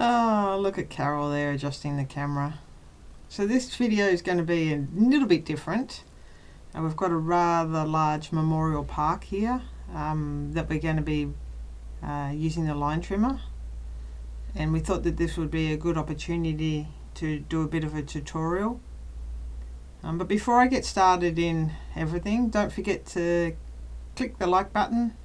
Oh, look at Carol there adjusting the camera. So this video is going to be a little bit different. We've got a rather large memorial park here that we're going to be using the line trimmer, and we thought that this would be a good opportunity to do a bit of a tutorial. But before I get started in everything, don't forget to click the like button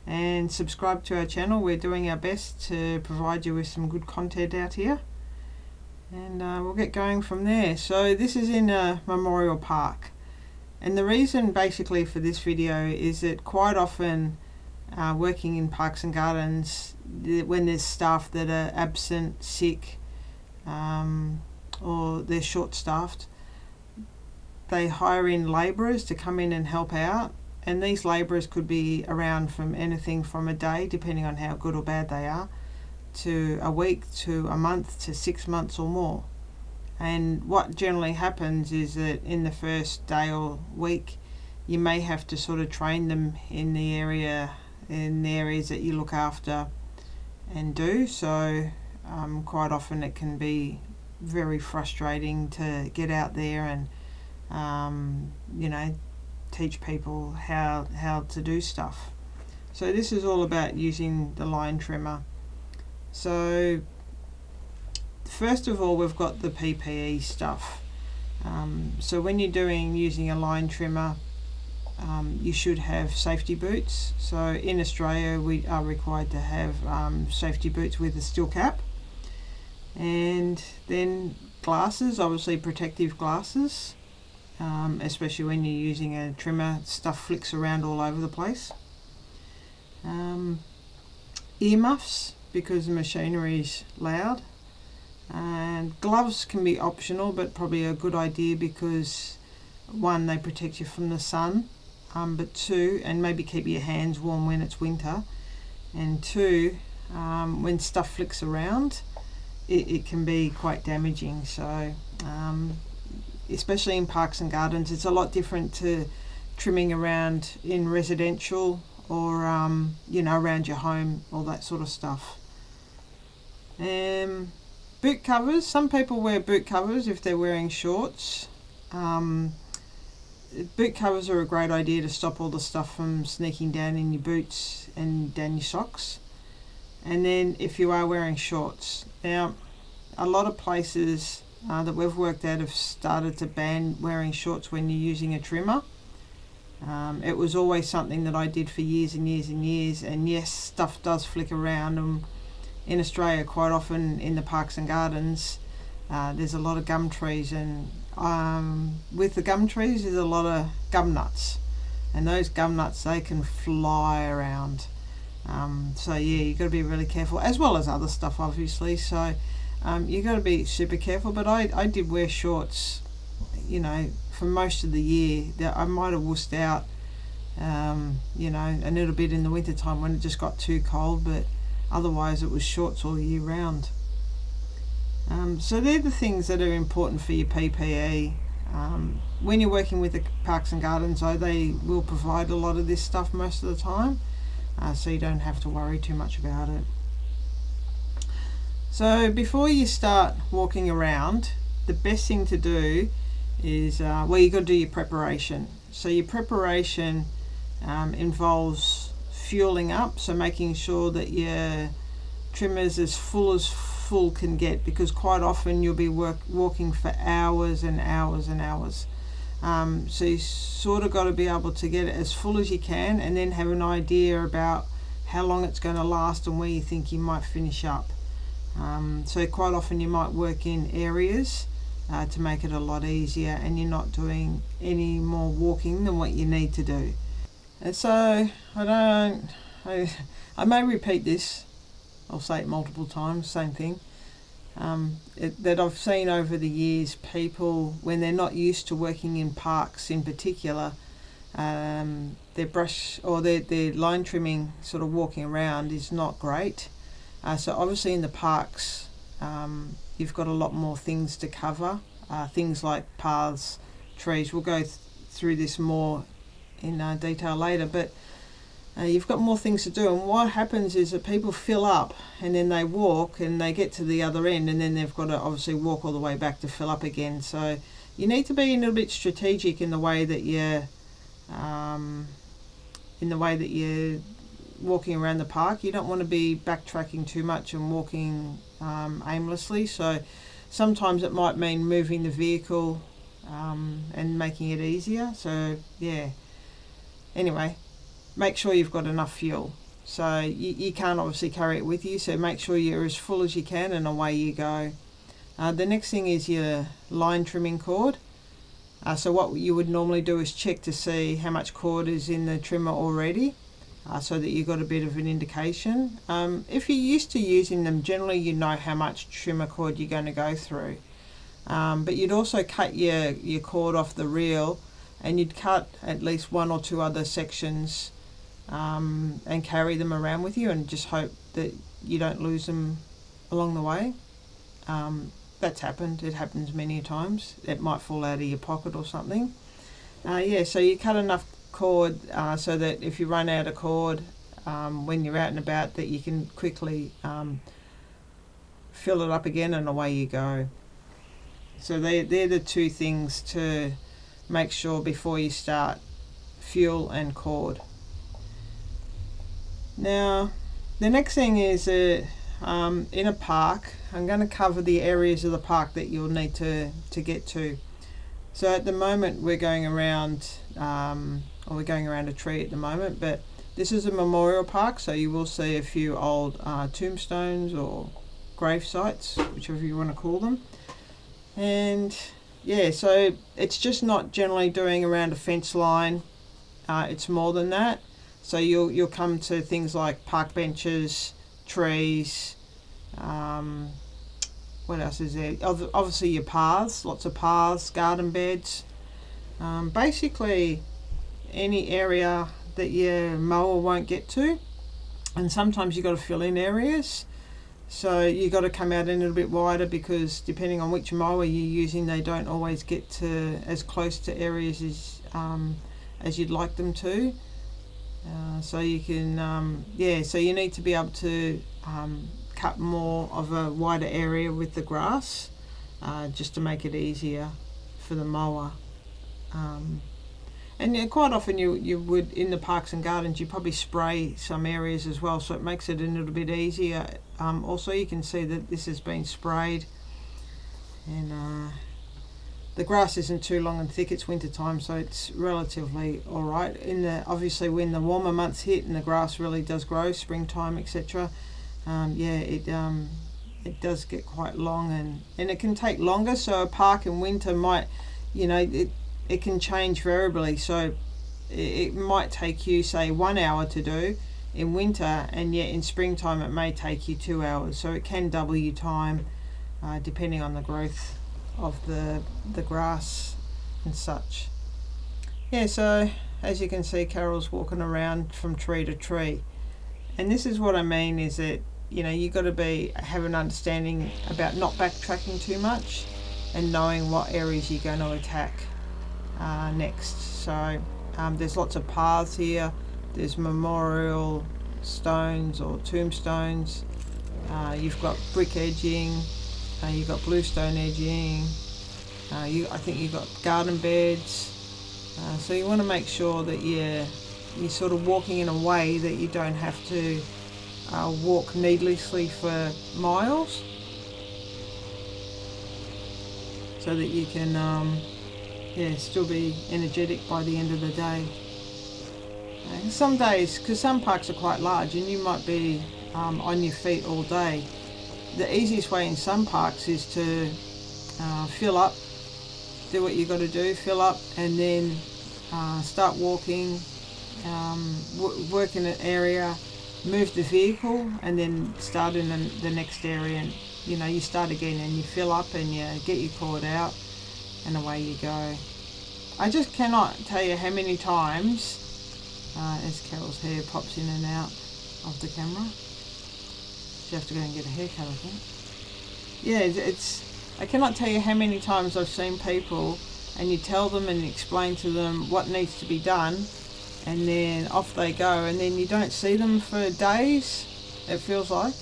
and subscribe to our channel. We're doing our best to provide you with some good content out here, and we'll get going from there. So this is in a memorial park, and the reason basically for this video is that quite often working in parks and gardens, when there's staff that are absent, sick, or they're short-staffed, they hire in labourers to come in and help out, and these labourers could be around from anything from a day, depending on how good or bad they are, to a week, to a month, to 6 months or more. And what generally happens is that in the first day or week, you may have to sort of train them in the areas that you look after and do. So quite often it can be very frustrating to get out there and teach people how to do stuff. So this is all about using the line trimmer. So first of all, we've got the PPE stuff. So when you're using a line trimmer, you should have safety boots. So in Australia we are required to have safety boots with a steel cap, and then glasses, obviously protective glasses, especially when you're using a trimmer. Stuff flicks around all over the place. Earmuffs, because the machinery is loud. And gloves can be optional, but probably a good idea because one, they protect you from the sun, but two, and maybe keep your hands warm when it's winter, and two, when stuff flicks around, it can be quite damaging. So especially in parks and gardens, it's a lot different to trimming around in residential or around your home, all that sort of stuff. Boot covers. Some people wear boot covers if they're wearing shorts. Boot covers are a great idea to stop all the stuff from sneaking down in your boots and down your socks. And then if you are wearing shorts, now a lot of places that we've worked at have started to ban wearing shorts when you're using a trimmer. It was always something that I did for years and years and years, and yes, stuff does flick around. And in Australia, quite often in the parks and gardens, there's a lot of gum trees, and with the gum trees there's a lot of gum nuts, and those gum nuts, they can fly around. So yeah, you've got to be really careful, as well as other stuff obviously. So you've got to be super careful. But I did wear shorts, for most of the year. That I might have wussed out a little bit in the winter time when it just got too cold, but otherwise it was shorts all year round. So they're the things that are important for your PPE. When you're working with the parks and gardens, though, they will provide a lot of this stuff most of the time, so you don't have to worry too much about it. So before you start walking around, the best thing to do is, you've got to do your preparation. So your preparation involves fueling up, so making sure that your trimmer's as full can get, because quite often you'll be walking for hours and hours and hours. So you sort of got to be able to get it as full as you can, and then have an idea about how long it's going to last and where you think you might finish up. So quite often you might work in areas to make it a lot easier, and you're not doing any more walking than what you need to do. And so I may repeat this, I'll say it multiple times, same thing, that I've seen over the years. People, when they're not used to working in parks in particular, their brush or their line trimming sort of walking around is not great. So obviously in the parks, you've got a lot more things to cover, things like paths, trees. We'll go through this more in detail later, but you've got more things to do. And what happens is that people fill up and then they walk and they get to the other end, and then they've got to obviously walk all the way back to fill up again. So you need to be a little bit strategic in the way that you're walking around the park. You don't want to be backtracking too much and walking aimlessly. So sometimes it might mean moving the vehicle and making it easier. So yeah, anyway, make sure you've got enough fuel. So you can't obviously carry it with you, so make sure you're as full as you can and away you go. The next thing is your line trimming cord. So what you would normally do is check to see how much cord is in the trimmer already, so that you've got a bit of an indication. If you're used to using them, generally you know how much trimmer cord you're going to go through. But you'd also cut your cord off the reel, and you'd cut at least one or two other sections and carry them around with you, and just hope that you don't lose them along the way. That's happened. It happens many times. It might fall out of your pocket or something. So you cut enough cord so that if you run out of cord when you're out and about, that you can quickly fill it up again and away you go. So they're the two things to make sure before you start: fuel and cord. Now the next thing is in a park, I'm going to cover the areas of the park that you'll need to get to. So at the moment we're going around a tree at the moment, but this is a memorial park, so you will see a few old tombstones or grave sites, whichever you want to call them. And yeah, so it's just not generally doing around a fence line, it's more than that. So you'll come to things like park benches, trees, what else is there? Obviously your paths, lots of paths, garden beds, basically any area that your mower won't get to. And sometimes you've got to fill in areas, so you've got to come out a little bit wider, because depending on which mower you're using, they don't always get to as close to areas as you'd like them to. So you can so you need to be able to cut more of a wider area with the grass, just to make it easier for the mower. And quite often you would, in the parks and gardens, you probably spray some areas as well, so it makes it a little bit easier. Also you can see that this has been sprayed, and the grass isn't too long and thick. It's winter time, so it's relatively alright. Obviously when the warmer months hit and the grass really does grow, springtime, etc., it does get quite long, and it can take longer. So a park in winter might, it can change variably. So it might take you, say, 1 hour to do in winter, and yet in springtime it may take you 2 hours. So it can double your time depending on the growth of the grass and such. Yeah, so as you can see, Carol's walking around from tree to tree, and this is what I mean, is that you've got to have an understanding about not backtracking too much and knowing what areas you're going to attack next. So there's lots of paths here. There's memorial stones or tombstones. You've got brick edging. You've got bluestone edging. I think you've got garden beds. So you want to make sure that you're sort of walking in a way that you don't have to walk needlessly for miles, so that you can still be energetic by the end of the day. Some days, because some parks are quite large and you might be on your feet all day, the easiest way in some parks is to fill up, do what you got to do, fill up, and then start walking, work in an area, move the vehicle, and then start in the next area, and you start again and you fill up and you get your cord out and away you go. I just cannot tell you how many times, as Carol's hair pops in and out of the camera, she has to go and get a haircut, I think. Yeah, I cannot tell you how many times I've seen people, and you tell them and explain to them what needs to be done, and then off they go, and then you don't see them for days, it feels like.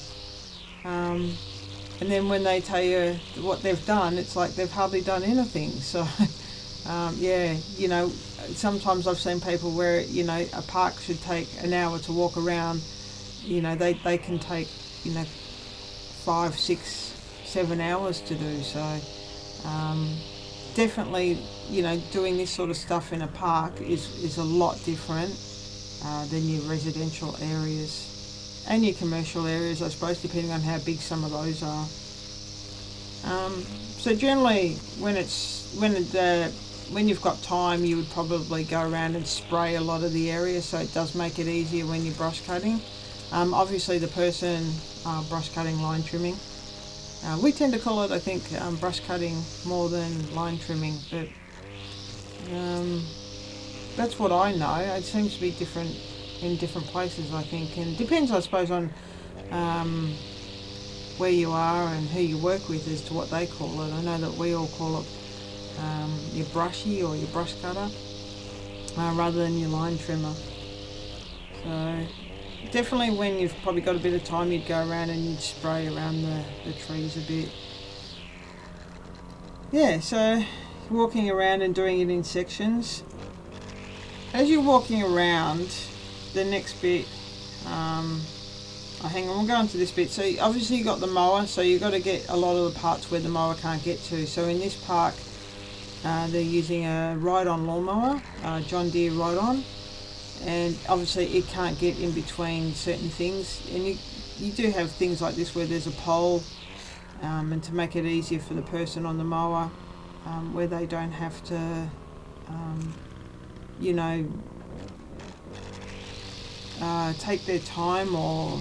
And then when they tell you what they've done, it's like they've hardly done anything. So yeah, sometimes I've seen people where, a park should take an hour to walk around, they can take, 5, 6, 7 hours to do. So definitely, doing this sort of stuff in a park is a lot different than your residential areas and your commercial areas, I suppose, depending on how big some of those are. So generally, when you've got time, you would probably go around and spray a lot of the area, so it does make it easier when you're brush cutting. Obviously, the person brush cutting, line trimming. We tend to call it, I think, brush cutting more than line trimming, but that's what I know. It seems to be different in different places, I think, and depends, I suppose, on where you are and who you work with as to what they call it. I know that we all call it your brushy or your brush cutter rather than your line trimmer. So definitely when you've probably got a bit of time, you'd go around and you'd spray around the trees a bit. Yeah, so walking around and doing it in sections. As you're walking around, the next bit, hang on, we'll go on to this bit. So obviously you've got the mower, so you've got to get a lot of the parts where the mower can't get to. So in this park, they're using a ride-on lawnmower, John Deere ride-on, and obviously it can't get in between certain things. And you do have things like this where there's a pole, and to make it easier for the person on the mower, where they don't have to, take their time or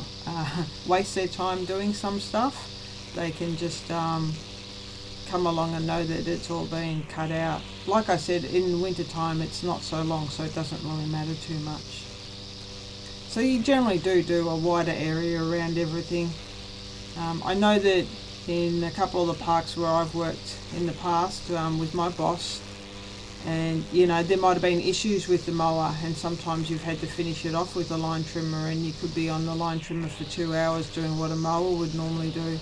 waste their time doing some stuff. They can just come along and know that it's all been cut out. Like I said, in winter time it's not so long, so it doesn't really matter too much. So you generally do a wider area around everything. I know that in a couple of the parks where I've worked in the past with my boss, and there might have been issues with the mower, and sometimes you've had to finish it off with a line trimmer, and you could be on the line trimmer for 2 hours doing what a mower would normally do.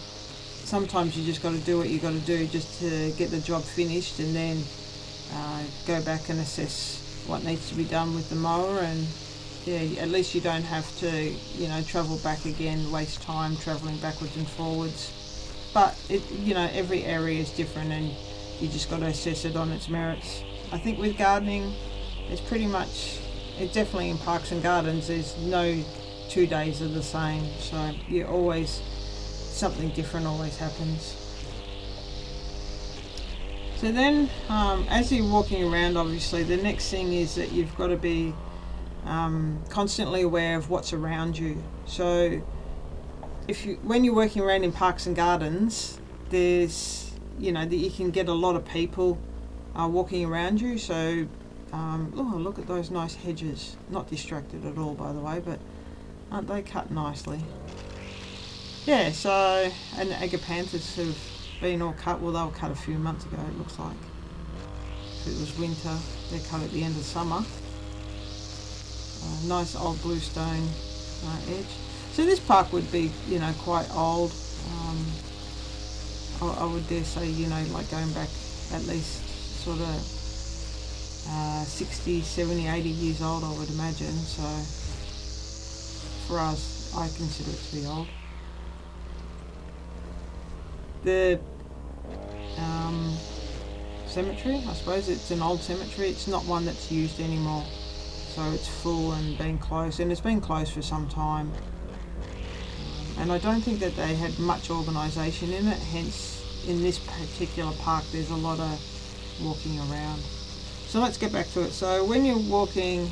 Sometimes you just got to do what you got to do just to get the job finished, and then go back and assess what needs to be done with the mower. And yeah, at least you don't have to travel back again, waste time travelling backwards and forwards. But every area is different, and you just got to assess it on its merits. I think with gardening, it's definitely in parks and gardens, there's no 2 days are the same. So something different always happens. So then, as you're walking around, obviously, the next thing is that you've got to be constantly aware of what's around you. So when you're working around in parks and gardens, there's, you can get a lot of people walking around you. So look at those nice hedges. Not distracted at all, by the way, but aren't they cut nicely? Yeah, so, and the agapanthus have been all cut. Well, they were cut a few months ago, it looks like. If it was winter, they're cut at the end of summer. Nice old bluestone edge. So this park would be, quite old. I would dare say, like going back at least sort of 60, 70, 80 years old, I would imagine. So for us, I consider it to be old. The cemetery, I suppose it's an old cemetery. It's not one that's used anymore. So it's full and been closed, and it's been closed for some time. And I don't think that they had much organisation in it, hence in this particular park there's a lot of walking around. So let's get back to it. So when you're walking,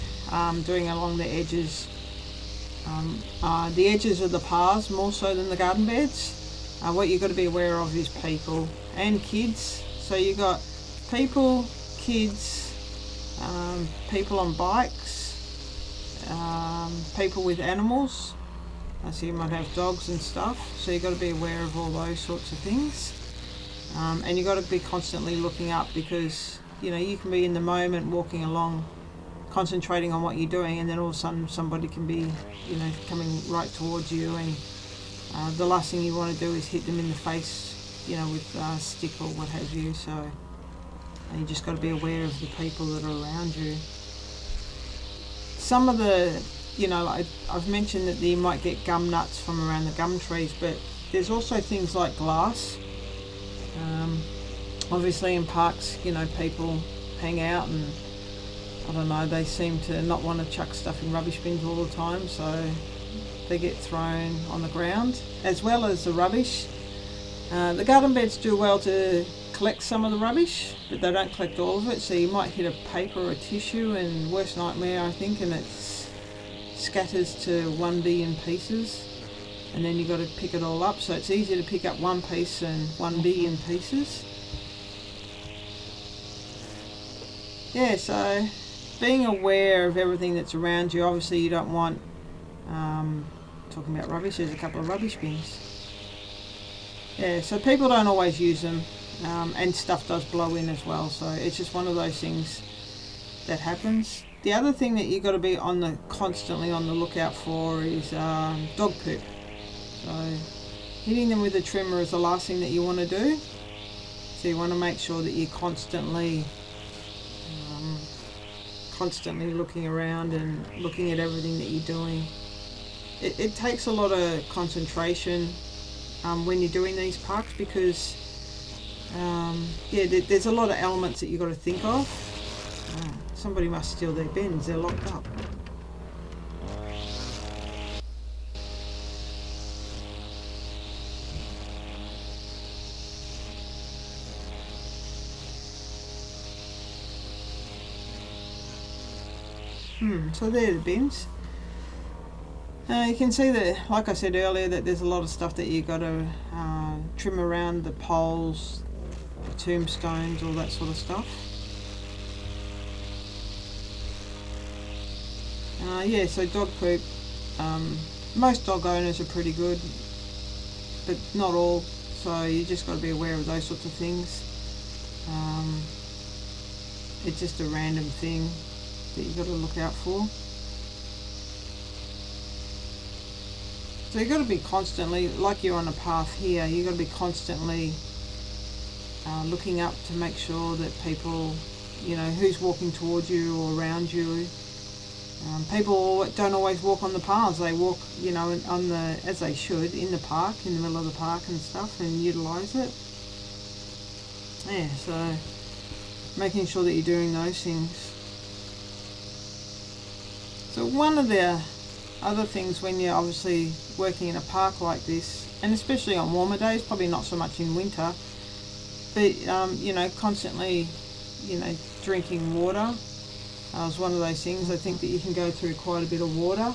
doing along the edges of the paths more so than the garden beds, what you've got to be aware of is people and kids. So you've got people, kids, people on bikes, people with animals. So you might have dogs and stuff, so you've got to be aware of all those sorts of things. And you've got to be constantly looking up, because you can be in the moment walking along concentrating on what you're doing, and then all of a sudden somebody can be, you know, coming right towards you, and the last thing you want to do is hit them in the face, you know, with a stick or what have you. So you just got to be aware of the people that are around you. Some of the, you know, I've mentioned that you might get gum nuts from around the gum trees, but there's also things like glass. Obviously in parks, you know, people hang out and I don't know, they seem to not want to chuck stuff in rubbish bins all the time, so they get thrown on the ground, as well as the rubbish. The garden beds do well to collect some of the rubbish, but they don't collect all of it, so you might hit a paper or a tissue, and worst nightmare I think, and it scatters to 1 billion pieces, and then you've got to pick it all up. So it's easier to pick up one piece than 1 billion pieces. Yeah, so being aware of everything that's around you. Obviously you don't want, talking about rubbish, there's a couple of rubbish bins. Yeah, so people don't always use them, and stuff does blow in as well, so it's just one of those things that happens. The other thing that you've got to be constantly on the lookout for is dog poop. So hitting them with a trimmer is the last thing that you want to do. So you want to make sure that you're constantly looking around and looking at everything that you're doing. It takes a lot of concentration when you're doing these parks, because there's a lot of elements that you've got to think of. Somebody must steal their bins, they're locked up. So there are the bins. You can see that, like I said earlier, that there's a lot of stuff that you've got to trim around the poles, the tombstones, all that sort of stuff. So dog poop. Most dog owners are pretty good, but not all. So you just got to be aware of those sorts of things. It's just a random thing that you've got to look out for. So you've got to be constantly, like you're on a path here, you've got to be constantly looking up to make sure that people, you know, who's walking towards you or around you. People don't always walk on the paths. They walk, you know, as they should, in the park, in the middle of the park and stuff, and utilise it. Yeah, so making sure that you're doing those things. So one of the other things when you're obviously working in a park like this, and especially on warmer days, probably not so much in winter, but you know, constantly, you know, drinking water is one of those things. I think that you can go through quite a bit of water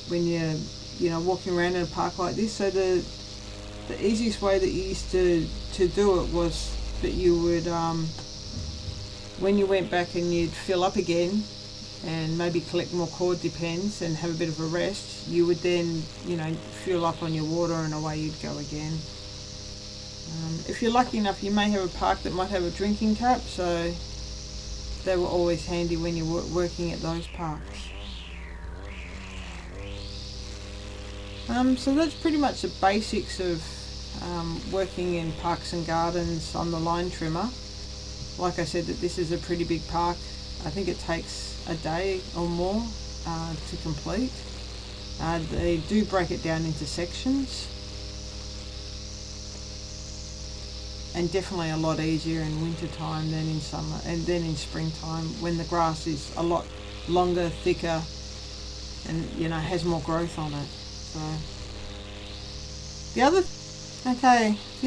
when you're, you know, walking around in a park like this. So the easiest way that you used to do it was that you would, when you went back and you'd fill up again and maybe collect more cord, depends, and have a bit of a rest, you would then, you know, fuel up on your water and away you'd go again. If you're lucky enough, you may have a park that might have a drinking tap, so they were always handy when you were working at those parks. So that's pretty much the basics of working in parks and gardens on the line trimmer. Like I said, that this is a pretty big park. I think it takes a day or more to complete. They do break it down into sections, and definitely a lot easier in winter time than in summer, and then in springtime when the grass is a lot longer, thicker, and, you know, has more growth on it. So the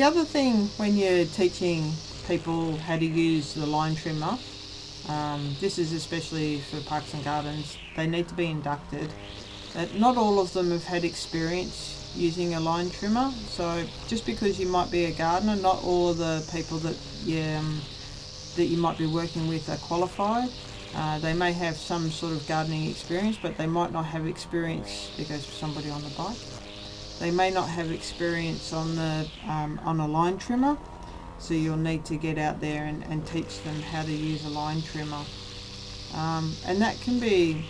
other thing when you're teaching people how to use the line trimmer, this is especially for parks and gardens, they need to be inducted. Not all of them have had experience using a line trimmer, so just because you might be a gardener, not all of the people that you might be working with are qualified. They may have some sort of gardening experience, but they might not have experience. There goes somebody on the bike. They may not have experience on a line trimmer, so you'll need to get out there and teach them how to use a line trimmer. and that can be,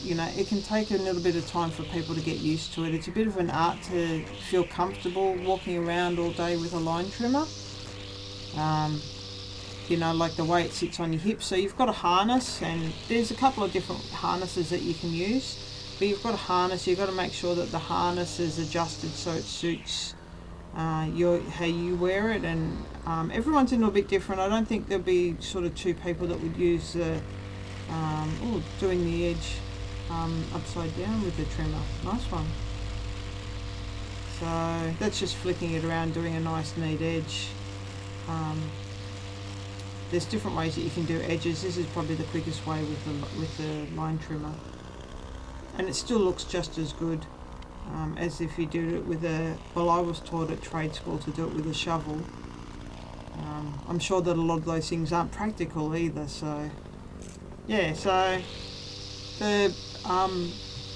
you know, it can take a little bit of time for people to get used to it. It's a bit of an art to feel comfortable walking around all day with a line trimmer. You know, like the way it sits on your hips. So you've got a harness, and there's a couple of different harnesses that you can use, but you've got a harness. You've got to make sure that the harness is adjusted so it suits how you wear it, and everyone's a little bit different. I don't think there'll be sort of two people that would use doing the edge upside down with the trimmer. Nice one. So that's just flicking it around, doing a nice neat edge. There's different ways that you can do edges. This is probably the quickest way with the line trimmer, and it still looks just as good as if you did it with well, I was taught at trade school to do it with a shovel. I'm sure that a lot of those things aren't practical either. So yeah, so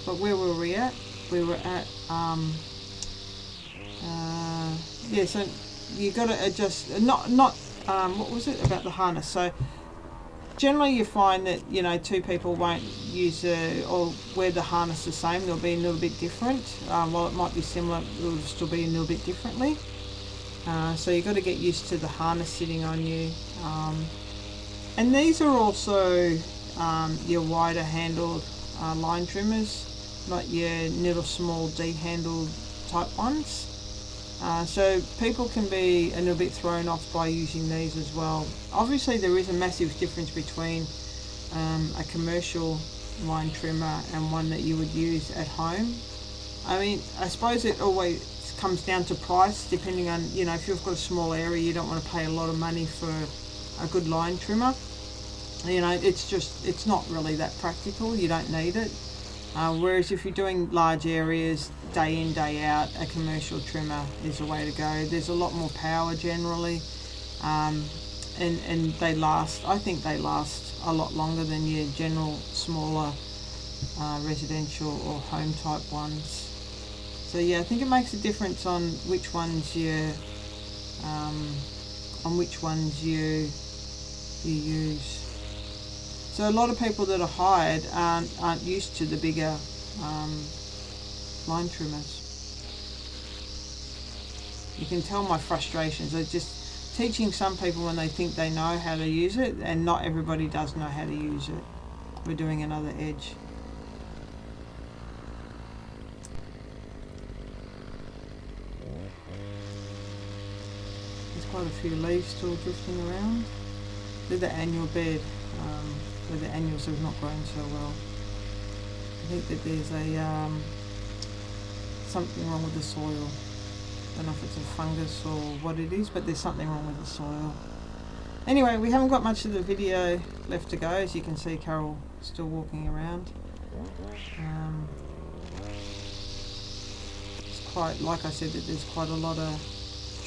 but where were we at? We were at yeah. So you got to adjust. Not what was it about the harness? So generally you find that, you know, two people won't use or wear the harness the same. They'll be a little bit different. While it might be similar, it will still be a little bit differently. So you've got to get used to the harness sitting on you. And these are also your wider handled line trimmers, not your little small D-handled type ones. So people can be a little bit thrown off by using these as well. Obviously there is a massive difference between a commercial line trimmer and one that you would use at home. I mean, I suppose it always comes down to price, depending on, you know, if you've got a small area, you don't want to pay a lot of money for a good line trimmer. You know, it's not really that practical. You don't need it. Whereas if you're doing large areas, day in, day out, a commercial trimmer is the way to go. There's a lot more power generally, and they last, I think they last a lot longer than your general smaller residential or home type ones. So yeah, I think it makes a difference on which ones you use. So a lot of people that are hired aren't used to the bigger line trimmers. You can tell my frustrations. It's just teaching some people when they think they know how to use it, and not everybody does know how to use it. We're doing another edge. There's quite a few leaves still drifting around. They're the annual bed. Where the annuals have not grown so well. I think that there's something wrong with the soil. I don't know if it's a fungus or what it is, but there's something wrong with the soil. Anyway, we haven't got much of the video left to go. As you can see, Carol still walking around. It's quite, like I said, that there's quite a lot of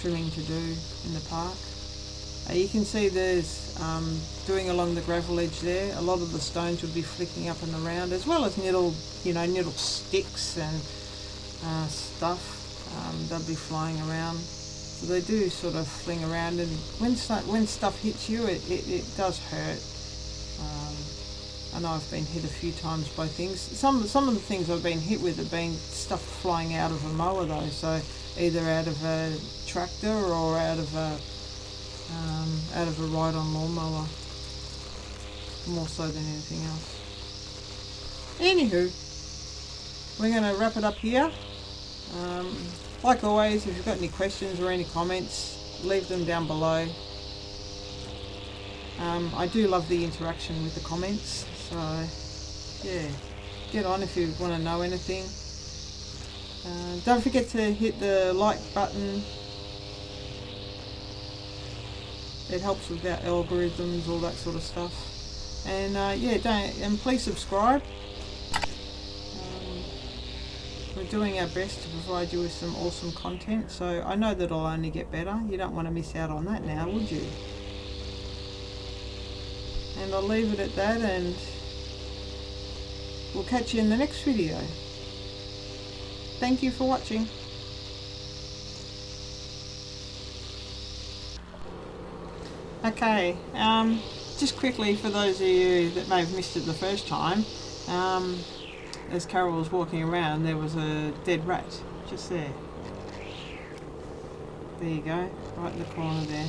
trimming to do in the park. You can see there's doing along the gravel edge there, a lot of the stones would be flicking up and around, as well as little sticks and stuff. They'll be flying around. So they do sort of fling around, and when stuff hits you, it does hurt. I know I've been hit a few times by things. Some of the things I've been hit with have been stuff flying out of a mower though, so either out of a tractor or out of a ride-on lawnmower, more so than anything else. Anywho, we're going to wrap it up here. Like always, if you've got any questions or any comments, leave them down below. I do love the interaction with the comments, so yeah, get on if you want to know anything. Don't forget to hit the like button. It helps with our algorithms, all that sort of stuff. And and please subscribe. We're doing our best to provide you with some awesome content, so I know that it'll only get better. You don't want to miss out on that now, would you? And I'll leave it at that, and we'll catch you in the next video. Thank you for watching. Okay, just quickly, for those of you that may have missed it the first time, as Carol was walking around, there was a dead rat just there. There you go, right in the corner there.